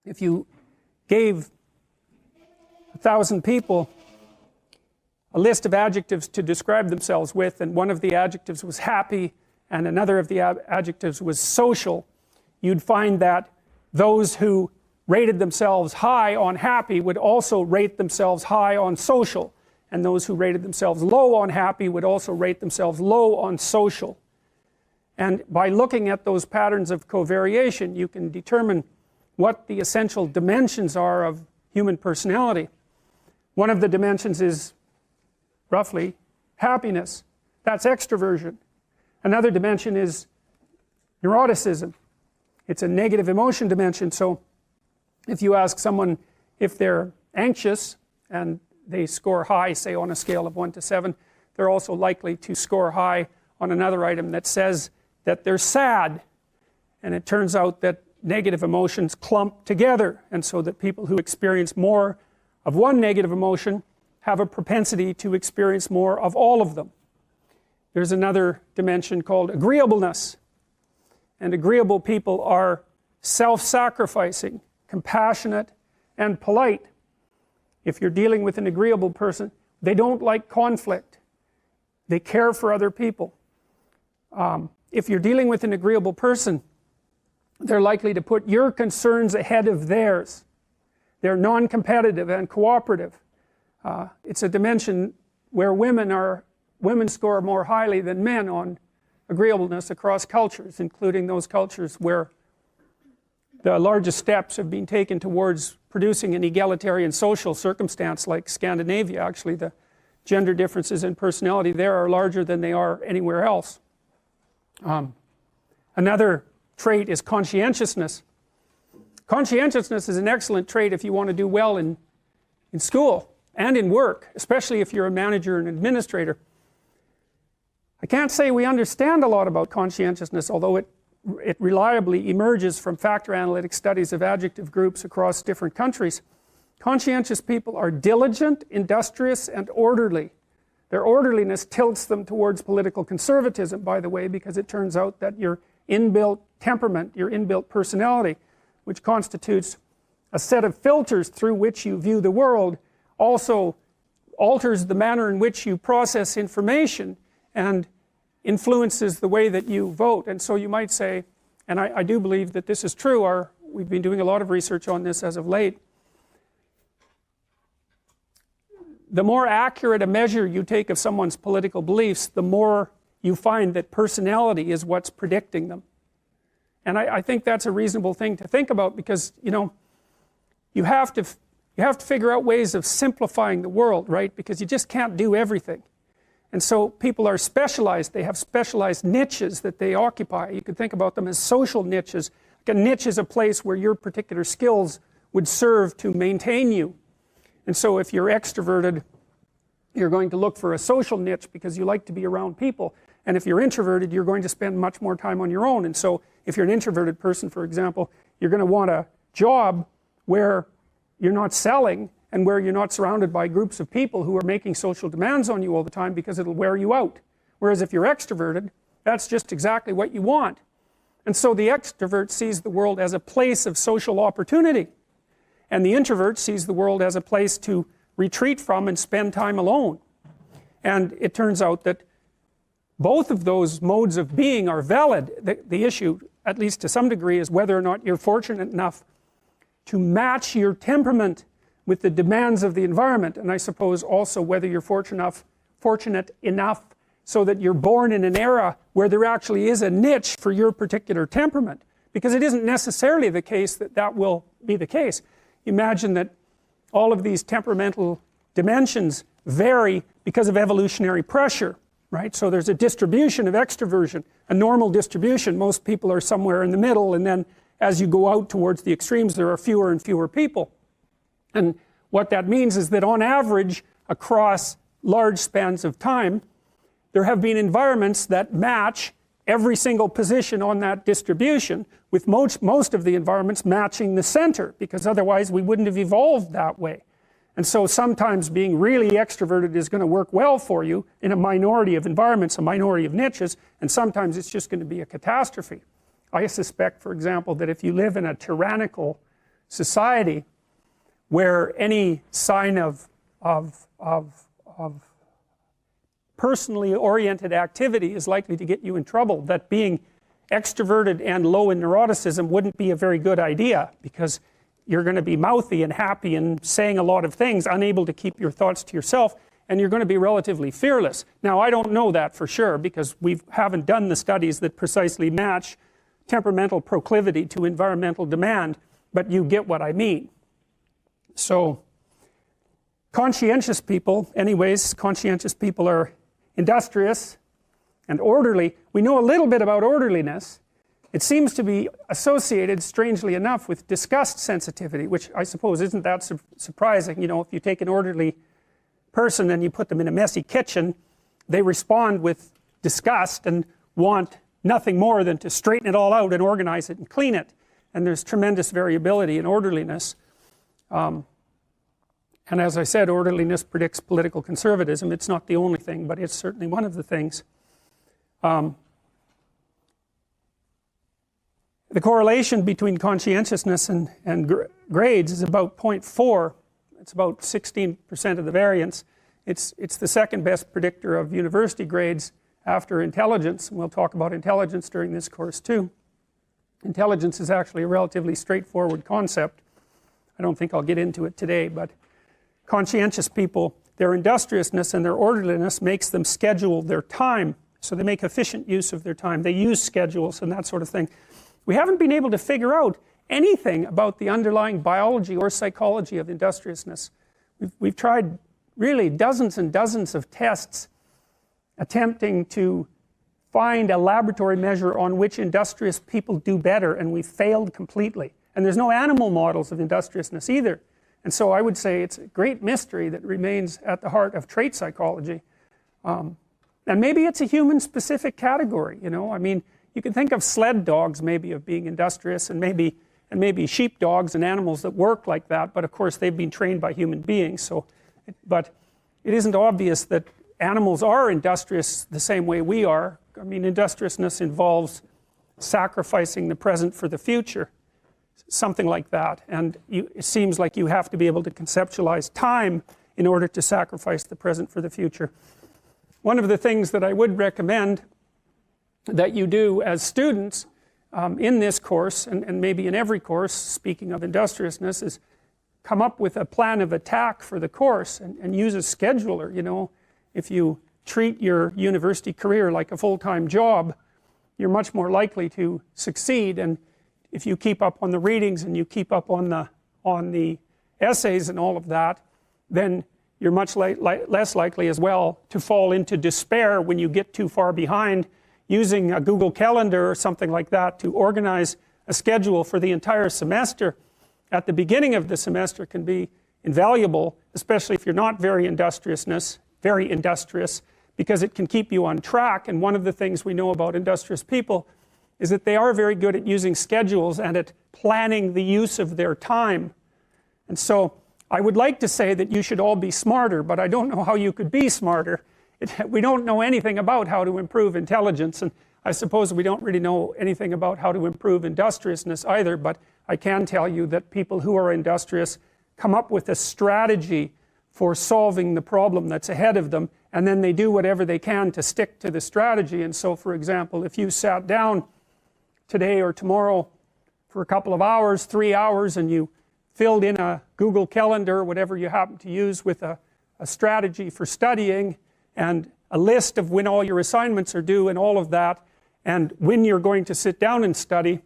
If you gave 1,000 people a list of adjectives to describe themselves with, and one of the adjectives was happy and another of the adjectives was social, you'd find that those who rated themselves high on happy would also rate themselves high on social, and those who rated themselves low on happy would also rate themselves low on social. And by looking at those patterns of covariation, you can determine what the essential dimensions are of human personality. One of the dimensions is roughly happiness. That's extroversion. Another dimension is neuroticism. It's a negative emotion dimension. So if you ask someone if they're anxious and they score high, say on a scale of 1 to 7, they're also likely to score high on another item that says that they're sad. And it turns out that negative emotions clump together, and so that people who experience more of one negative emotion have a propensity to experience more of all of them. There's another dimension called agreeableness, and agreeable people are self-sacrificing, compassionate, and polite. If you're dealing with an agreeable person, they don't like conflict. They care for other people. If you're dealing with an agreeable person, they're likely to put your concerns ahead of theirs. They're non-competitive and cooperative. It's a dimension where women score more highly than men on agreeableness across cultures, including those cultures where the largest steps have been taken towards producing an egalitarian social circumstance, like Scandinavia. Actually, the gender differences in personality there are larger than they are anywhere else. Another trait is conscientiousness. Conscientiousness is an excellent trait if you want to do well in school and in work, especially if you're a manager and administrator. I can't say we understand a lot about conscientiousness, although it reliably emerges from factor analytic studies of adjective groups across different countries. Conscientious people are diligent, industrious, and orderly. Their orderliness tilts them towards political conservatism, by the way, because it turns out that your inbuilt temperament, your inbuilt personality, which constitutes a set of filters through which you view the world, also alters the manner in which you process information and influences the way that you vote. And so you might say, and I do believe that this is true, we've been doing a lot of research on this as of late, the more accurate a measure you take of someone's political beliefs, the more you find that personality is what's predicting them. And I think that's a reasonable thing to think about, because you have to figure out ways of simplifying the world, right? Because you just can't do everything. And so people are specialized. They have specialized niches that they occupy. You could think about them as social niches. Like a niche is a place where your particular skills would serve to maintain you. And so if you're extroverted, you're going to look for a social niche because you like to be around people. And if you're introverted, you're going to spend much more time on your own. And so if you're an introverted person, for example, you're going to want a job where you're not selling and where you're not surrounded by groups of people who are making social demands on you all the time, because it'll wear you out. Whereas if you're extroverted, that's just exactly what you want. And so the extrovert sees the world as a place of social opportunity, and the introvert sees the world as a place to retreat from and spend time alone. And it turns out that both of those modes of being are valid. The issue, at least to some degree, is whether or not you're fortunate enough to match your temperament with the demands of the environment, and I suppose also whether you're fortunate enough so that you're born in an era where there actually is a niche for your particular temperament, because it isn't necessarily the case that that will be the case. Imagine that all of these temperamental dimensions vary because of evolutionary pressure, right? So there's a distribution of extroversion, a normal distribution. Most people are somewhere in the middle, and then as you go out towards the extremes, there are fewer and fewer people. And what that means is that on average, across large spans of time, there have been environments that match every single position on that distribution, with most of the environments matching the center, because otherwise we wouldn't have evolved that way. And so sometimes being really extroverted is going to work well for you in a minority of environments, a minority of niches, and sometimes it's just going to be a catastrophe. I suspect, for example, that if you live in a tyrannical society where any sign of personally oriented activity is likely to get you in trouble, that being extroverted and low in neuroticism wouldn't be a very good idea, because you're going to be mouthy and happy and saying a lot of things, unable to keep your thoughts to yourself, and you're going to be relatively fearless. Now, I don't know that for sure, because we haven't done the studies that precisely match temperamental proclivity to environmental demand, but you get what I mean. So conscientious people, anyways, conscientious people are industrious and orderly. We know a little bit about orderliness. It seems to be associated, strangely enough, with disgust sensitivity, which I suppose isn't that surprising. You know, if you take an orderly person and you put them in a messy kitchen, they respond with disgust and want nothing more than to straighten it all out and organize it and clean it. And there's tremendous variability in orderliness. And as I said, orderliness predicts political conservatism. It's not the only thing, but it's certainly one of the things. The correlation between conscientiousness and grades is about 0.4. It's about 16% of the variance. It's the second best predictor of university grades after intelligence. And we'll talk about intelligence during this course too. Intelligence is actually a relatively straightforward concept. I don't think I'll get into it today, but conscientious people, their industriousness and their orderliness makes them schedule their time. So they make efficient use of their time. They use schedules and that sort of thing. We haven't been able to figure out anything about the underlying biology or psychology of industriousness. We've tried really dozens and dozens of tests attempting to find a laboratory measure on which industrious people do better, and we failed completely. And there's no animal models of industriousness either. And so I would say it's a great mystery that remains at the heart of trait psychology. And maybe it's a human-specific category, you know. I mean, you can think of sled dogs maybe of being industrious, and maybe sheepdogs and animals that work like that, but of course they've been trained by human beings. So, but it isn't obvious that animals are industrious the same way we are. I mean, industriousness involves sacrificing the present for the future, something like that. And it seems like you have to be able to conceptualize time in order to sacrifice the present for the future. One of the things that I would recommend that you do as students in this course, and maybe in every course, speaking of industriousness, is come up with a plan of attack for the course and use a scheduler. You know, if you treat your university career like a full-time job, you're much more likely to succeed. And if you keep up on the readings and you keep up on the essays and all of that, then you're much less likely as well to fall into despair when you get too far behind. Using a Google Calendar or something like that to organize a schedule for the entire semester at the beginning of the semester can be invaluable, especially if you're not very industrious, because it can keep you on track. And one of the things we know about industrious people is that they are very good at using schedules and at planning the use of their time. And so I would like to say that you should all be smarter, but I don't know how you could be smarter. We don't know anything about how to improve intelligence, and I suppose we don't really know anything about how to improve industriousness either, but I can tell you that people who are industrious come up with a strategy for solving the problem that's ahead of them, and then they do whatever they can to stick to the strategy. And so, for example, if you sat down today or tomorrow for a couple of hours, 3 hours, and you filled in a Google Calendar, whatever you happen to use, with a strategy for studying, and a list of when all your assignments are due and all of that, and when you're going to sit down and study,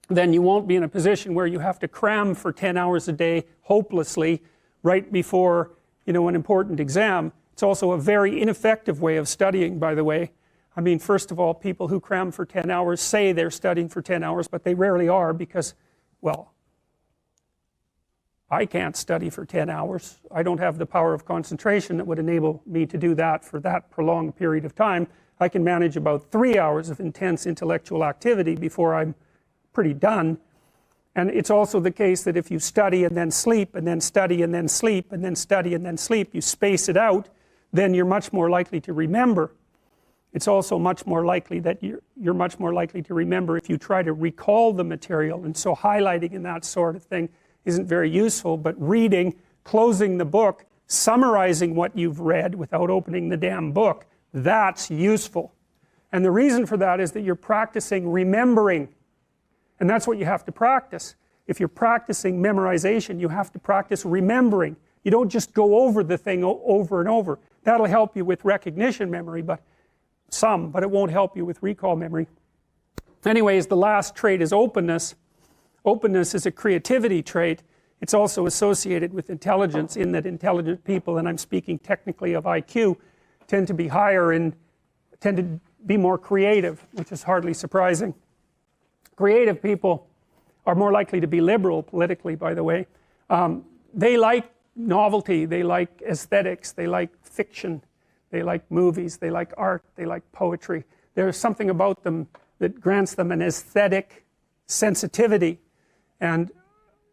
then you won't be in a position where you have to cram for 10 hours a day hopelessly right before, you know, an important exam. It's also a very ineffective way of studying, by the way. I mean, first of all, people who cram for 10 hours say they're studying for 10 hours, but they rarely are because, well, I can't study for 10 hours. I don't have the power of concentration that would enable me to do that for that prolonged period of time. I can manage about 3 hours of intense intellectual activity before I'm pretty done. And it's also the case that if you study and then sleep and then study and then sleep and then study and then sleep, you space it out, then you're much more likely to remember. it's also much more likely that you're much more likely to remember if you try to recall the material. And so highlighting and that sort of thing isn't very useful, but reading, closing the book, summarizing what you've read without opening the damn book, that's useful. And the reason for that is that you're practicing remembering, and that's what you have to practice. If you're practicing memorization, you have to practice remembering. You don't just go over the thing over and over. That'll help you with recognition memory, but it won't help you with recall memory. Anyways, the last trait is openness. Openness is a creativity trait. It's also associated with intelligence, in that intelligent people, and I'm speaking technically of IQ, tend to be higher and tend to be more creative, which is hardly surprising. Creative people are more likely to be liberal politically, by the way. They like novelty, they like aesthetics, they like fiction, they like movies, they like art, they like poetry. There's something about them that grants them an aesthetic sensitivity, and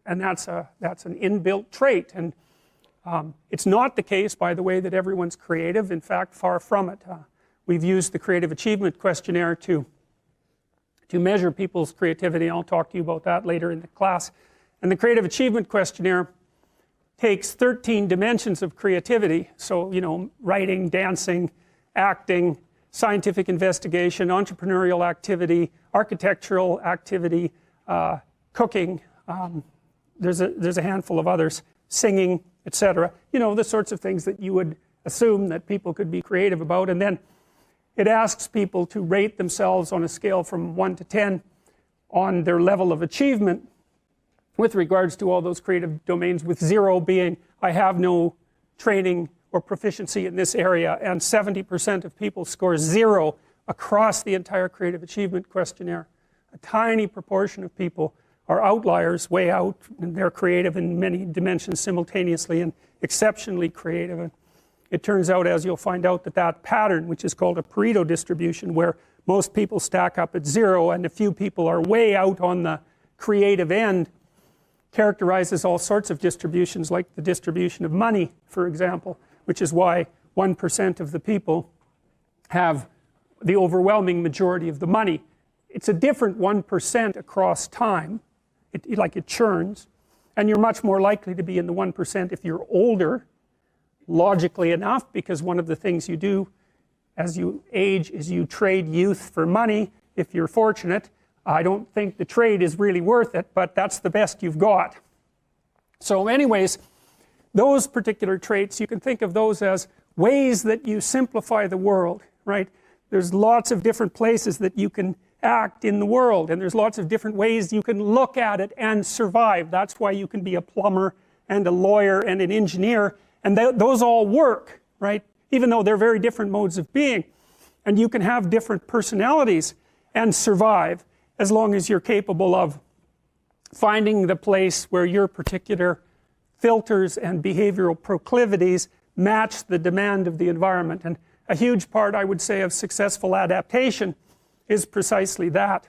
that's an inbuilt trait. And it's not the case, by the way, that everyone's creative. In fact, far from it. We've used the Creative Achievement Questionnaire to measure people's creativity. I'll talk to you about that later in the class. And the Creative Achievement Questionnaire takes 13 dimensions of creativity. So, you know, writing, dancing, acting, scientific investigation, entrepreneurial activity, architectural activity, cooking, there's a handful of others, singing, etc. You know, the sorts of things that you would assume that people could be creative about. And then it asks people to rate themselves on a scale from 1 to 10 on their level of achievement with regards to all those creative domains, with 0 being I have no training or proficiency in this area, and 70% of people score 0 across the entire Creative Achievement Questionnaire. A tiny proportion of people are outliers, way out, and they're creative in many dimensions simultaneously and exceptionally creative. And it turns out, as you'll find out, that pattern, which is called a Pareto distribution, where most people stack up at 0 and a few people are way out on the creative end, characterizes all sorts of distributions, like the distribution of money, for example, which is why 1% of the people have the overwhelming majority of the money. It's a different 1% across time. It churns, and you're much more likely to be in the 1% if you're older, logically enough, because one of the things you do as you age is you trade youth for money, if you're fortunate. I don't think the trade is really worth it, but that's the best you've got. So anyways, those particular traits, you can think of those as ways that you simplify the world, right? There's lots of different places that you can act in the world, and there's lots of different ways you can look at it and survive. That's why you can be a plumber and a lawyer and an engineer, and those all work, right? Even though they're very different modes of being. And you can have different personalities and survive, as long as you're capable of finding the place where your particular filters and behavioral proclivities match the demand of the environment. And a huge part, I would say, of successful adaptation is precisely that.